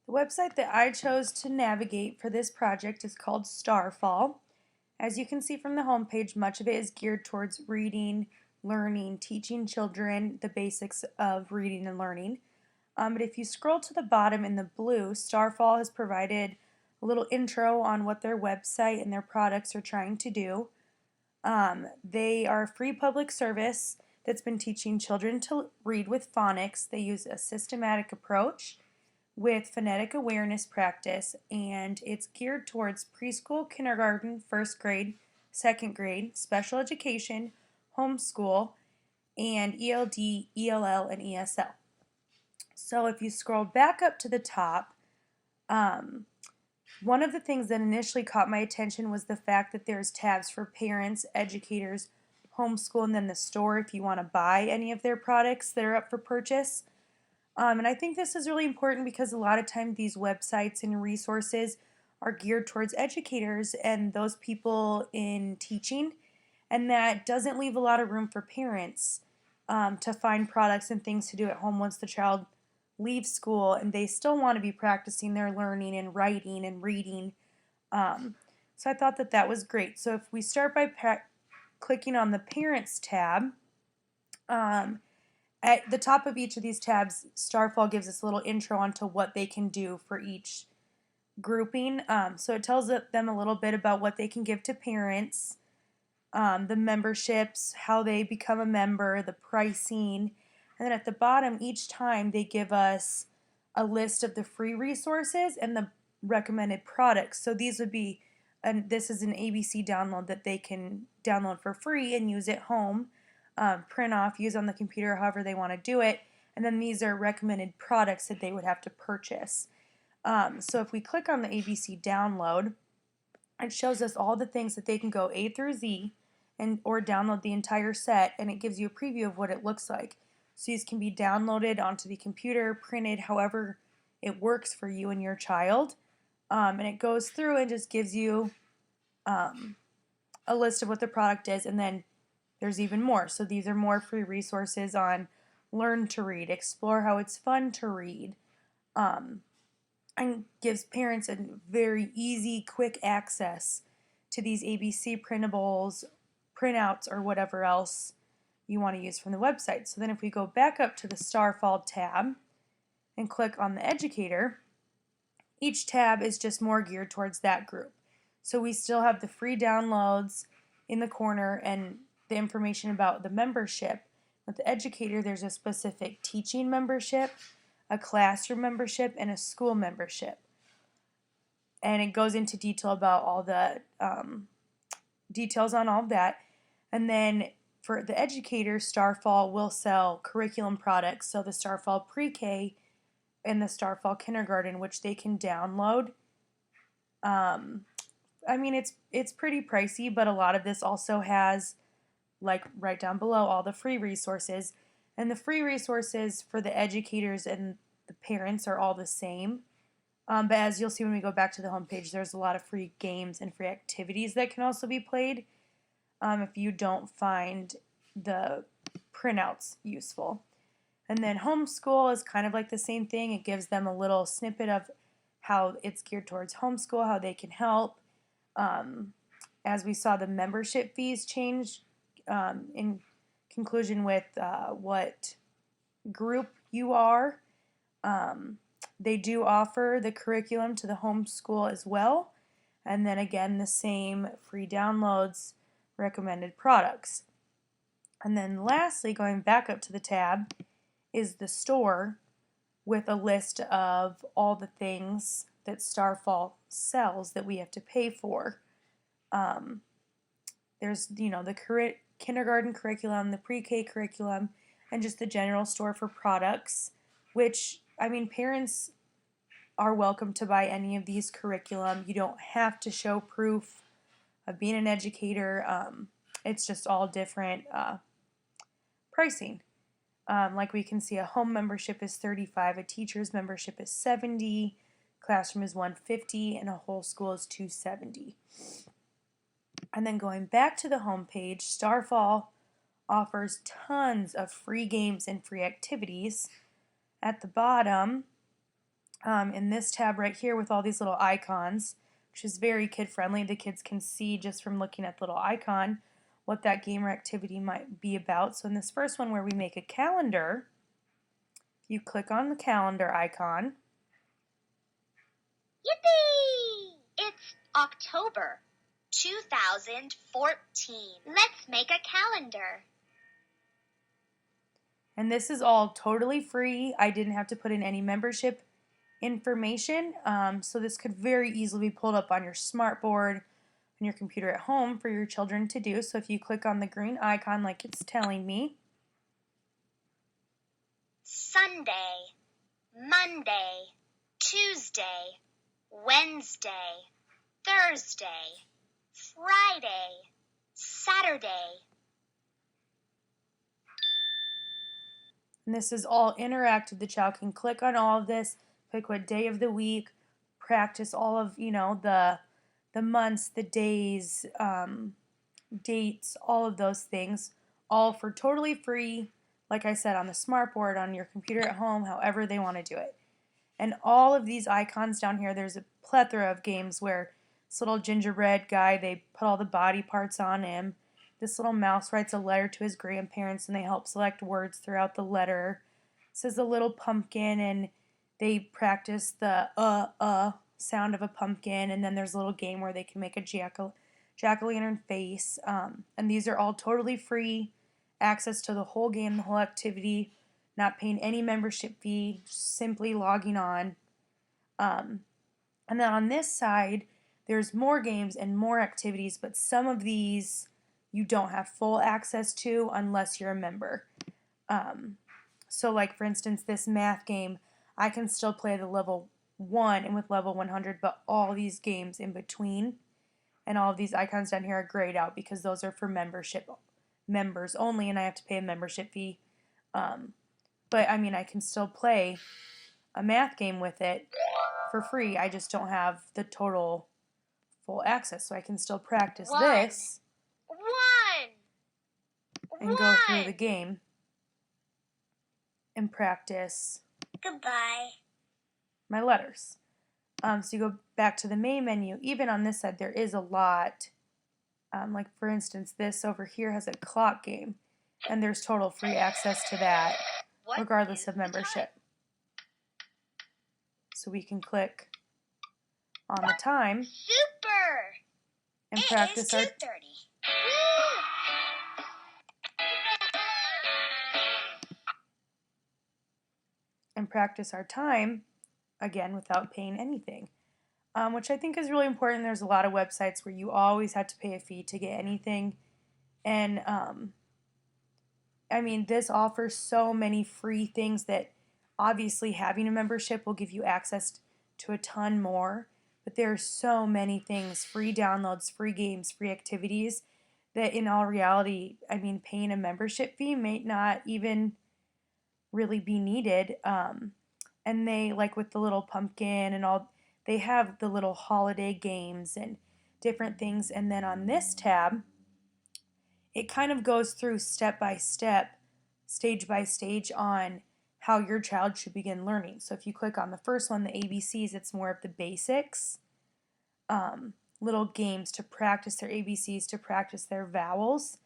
The website that I chose to navigate for this project is called Starfall. As you can see from the homepage, much of it is geared towards reading, learning, teaching children the basics of reading and learning. But if you scroll to the bottom in the blue, Starfall has provided a little intro on what their website and their products are trying to do. They are a free public service that's been teaching children to read with phonics. They use a systematic approach with phonetic awareness practice, and it's geared towards preschool, kindergarten, first grade, second grade, special education, homeschool, and ELD, ELL, and ESL. So if you scroll back up to the top, um, one of the things that initially caught my attention was the fact that there's tabs for parents, educators, homeschool, and then the store if you want to buy any of their products that are up for purchase. And I think this is really important because a lot of times these websites and resources are geared towards educators and those people in teaching, and that doesn't leave a lot of room for parents to find products and things to do at home once the child leaves school and they still want to be practicing their learning and writing and reading. Um, so I thought that that was great. So if we start by clicking on the Parents tab, um, at the top of each of these tabs, Starfall gives us a little intro onto what they can do for each grouping. So it tells them a little bit about what they can give to parents, the memberships, how they become a member, the pricing, and then at the bottom, each time they give us a list of the free resources and the recommended products. So these would be, and this is an ABC download that they can download for free and use at home, print off, use on the computer, however they want to do it. And then these are recommended products that they would have to purchase. So if we click on the ABC download, it shows us all the things that they can go A through Z and or download the entire set, and it gives you a preview of what it looks like. So these can be downloaded onto the computer, printed, however it works for you and your child. And it goes through and just gives you a list of what the product is, and then there's even more. So these are more free resources on learn to read, explore how it's fun to read, and gives parents a very easy, quick access to these ABC printables, printouts, or whatever else you want to use from the website. So then if we go back up to the Starfall tab and click on the educator, each tab is just more geared towards that group. So we still have the free downloads in the corner and the information about the membership. With the educator, there's a specific teaching membership, a classroom membership, and a school membership. And it goes into detail about all the details on all of that. And then for the educator, Starfall will sell curriculum products, so the Starfall Pre-K and the Starfall Kindergarten, which they can download. I mean, it's pretty pricey, but a lot of this also has, like right down below, all the free resources. And the free resources for the educators and the parents are all the same. But as you'll see when we go back to the homepage, there's a lot of free games and free activities that can also be played if you don't find the printouts useful. And then homeschool is kind of like the same thing. It gives them a little snippet of how it's geared towards homeschool, how they can help. As we saw, the membership fees change in conclusion with what group you are. They do offer the curriculum to the homeschool as well. And then again, the same free downloads, recommended products. And then lastly, going back up to the tab, is the store with a list of all the things that Starfall sells that we have to pay for. There's, the kindergarten curriculum, the pre-K curriculum, and just the general store for products, which, I mean, parents are welcome to buy any of these curriculum. You don't have to show proof of being an educator. It's just all different pricing. Like we can see, a home membership is $35, a teacher's membership is $70, classroom is $150, and a whole school is $270. And then going back to the home page, Starfall offers tons of free games and free activities. At the bottom, in this tab right here with all these little icons, which is very kid friendly. The kids can see just from looking at the little icon what that game or activity might be about. So in this first one where we make a calendar, you click on the calendar icon. Yippee! It's October 2014. Let's make a calendar. And this is all totally free. I didn't have to put in any membership information. So this could very easily be pulled up on your smart board on your computer at home for your children to do. So if you click on the green icon like it's telling me, Sunday, Monday, Tuesday, Wednesday, Thursday, Friday, Saturday. and this is all interactive. The child can click on all of this, pick what day of the week, practice all of, the months, the days, dates, all of those things, all for totally free, like I said, on the smart board, on your computer at home, however they want to do it. And all of these icons down here, there's a plethora of games where this little gingerbread guy, they put all the body parts on him. This little mouse writes a letter to his grandparents and they help select words throughout the letter. This is a little pumpkin and they practice the sound of a pumpkin, and then there's a little game where they can make a jack-o'-lantern face. And these are all totally free, access to the whole game, the whole activity, not paying any membership fee, simply logging on. And then on this side, there's more games and more activities, but some of these you don't have full access to unless you're a member. So like for instance, this math game, I can still play the level 1 and with level 100, but all these games in between and all of these icons down here are grayed out because those are for members only, and I have to pay a membership fee. But I mean, I can still play a math game with it for free. I just don't have the total full access, so I can still practice this and go through the game and practice Goodbye. my letters. So you go back to the main menu. Even on this side, there is a lot. Like for instance, this over here has a clock game, and there's total free access to that, regardless of membership. So we can click on the time. Super! And practice our 2:30. time again without paying anything, which I think is really important. There's a lot of websites where you always have to pay a fee to get anything, and I mean, this offers so many free things that obviously having a membership will give you access to a ton more, but there are so many things, free downloads, free games, free activities, that in all reality, I mean, paying a membership fee may not even really be needed. And they, like with the little pumpkin and all, they have the little holiday games and different things. And then on this tab, it kind of goes through step by step, stage by stage on how your child should begin learning. So if you click on the first one, the ABCs, it's more of the basics, little games to practice their ABCs, to practice their vowels.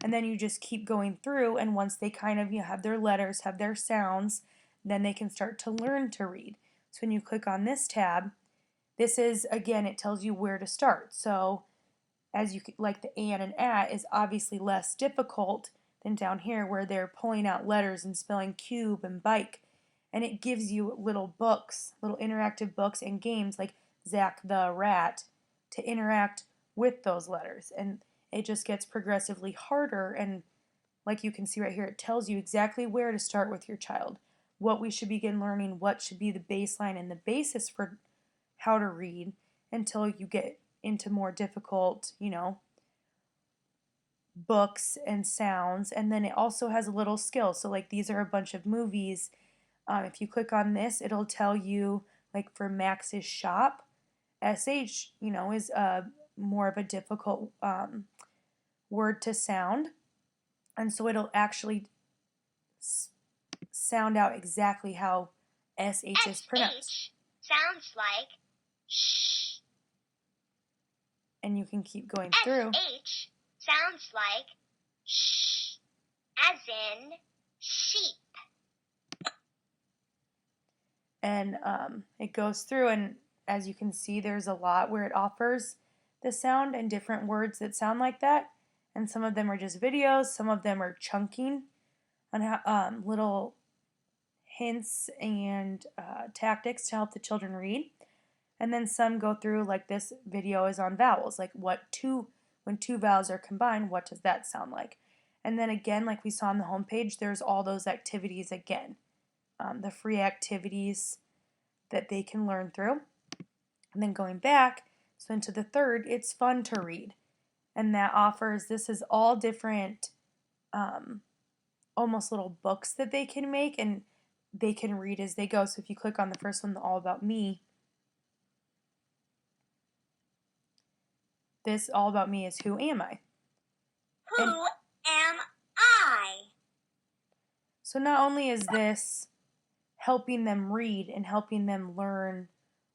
And then you just keep going through, and once they kind of have their letters, have their sounds, then they can start to learn to read. So when you click on this tab, this is, again, it tells you where to start. So as you like, the and at is obviously less difficult than down here where they're pulling out letters and spelling cube and bike. And it gives you little books, little interactive books and games like Zach the Rat to interact with those letters. And it just gets progressively harder, and like you can see right here, it tells you exactly where to start with your child, what we should begin learning, what should be the baseline and the basis for how to read until you get into more difficult, books and sounds. And then it also has a little skill. So like these are a bunch of movies. If you click on this, it'll tell you, like for Max's Shop, SH, is more of a difficult word to sound, and so it'll actually sound out exactly how SH is pronounced. SH sounds like sh. And you can keep going through. SH sounds like sh, as in sheep. And it goes through, and as you can see, there's a lot where it offers the sound and different words that sound like that. And some of them are just videos, some of them are chunking on how, little hints and tactics to help the children read. And then some go through, like this video is on vowels, like when two vowels are combined, what does that sound like? And then again, like we saw on the homepage, there's all those activities again, the free activities that they can learn through. And then going back, so into the third, it's fun to read. And that offers, this is all different, almost little books that they can make and they can read as they go. So if you click on the first one, the All About Me, this All About Me is who am I? Who am I? So not only is this helping them read and helping them learn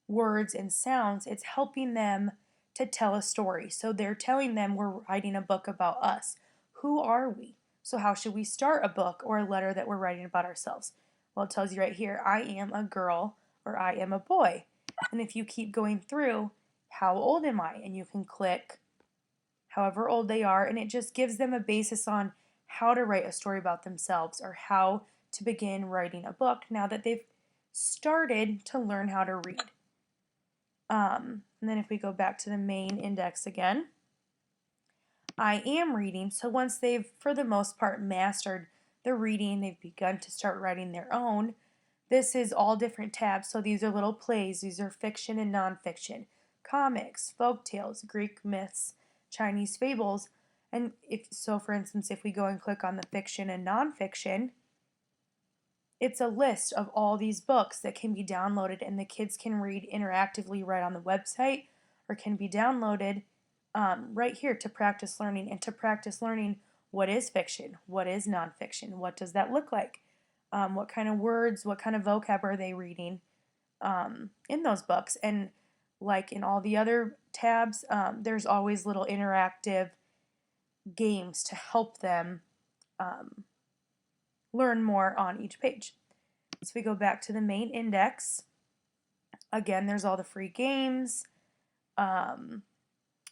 words and sounds, it's helping them to tell a story. So they're telling them we're writing a book about us. Who are we? So how should we start a book or a letter that we're writing about ourselves? Well, it tells you right here, I am a girl or I am a boy. And if you keep going through, how old am I? And you can click however old they are, and it just gives them a basis on how to write a story about themselves or how to begin writing a book now that they've started to learn how to read. And then if we go back to the main index again, I am reading. So once they've, for the most part, mastered the reading, they've begun to start writing their own. This is all different tabs. So these are little plays. These are fiction and nonfiction, comics, folk tales, Greek myths, Chinese fables. And if so, for instance, if we go and click on the fiction and nonfiction, it's a list of all these books that can be downloaded and the kids can read interactively right on the website or can be downloaded right here to practice learning and to practice learning what is fiction, what is nonfiction, what does that look like, what kind of words, what kind of vocab are they reading in those books. And like in all the other tabs, there's always little interactive games to help them learn more on each page. So we go back to the main index. Again, there's all the free games.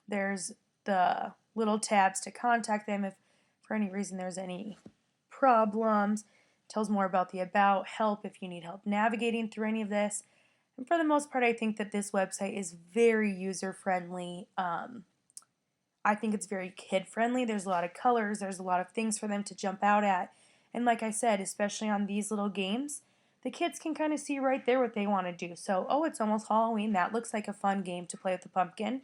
There's the little tabs to contact them if for any reason there's any problems. It tells more about the about, help if you need help navigating through any of this. And for the most part, I think that this website is very user-friendly. I think it's very kid-friendly. There's a lot of colors. There's a lot of things for them to jump out at. And like I said, especially on these little games, the kids can kind of see right there what they want to do. So, oh, it's almost Halloween. That looks like a fun game to play with the pumpkin.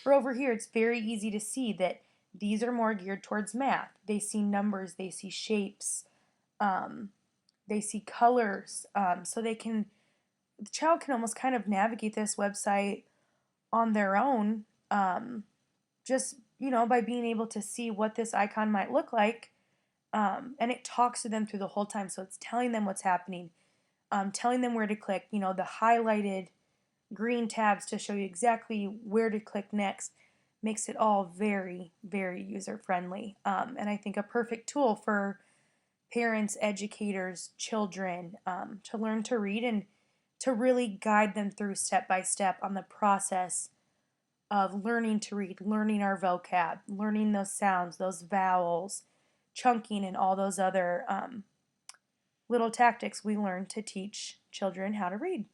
Or over here, it's very easy to see that these are more geared towards math. They see numbers. They see shapes. They see colors. So the child can almost kind of navigate this website on their own, just, by being able to see what this icon might look like. And it talks to them through the whole time. So it's telling them what's happening, telling them where to click, the highlighted green tabs to show you exactly where to click next. Makes it all very, very user-friendly. And I think a perfect tool for parents, educators, children to learn to read and to really guide them through step by step on the process of learning to read, learning our vocab, learning those sounds, those vowels, chunking, and all those other little tactics we learn to teach children how to read.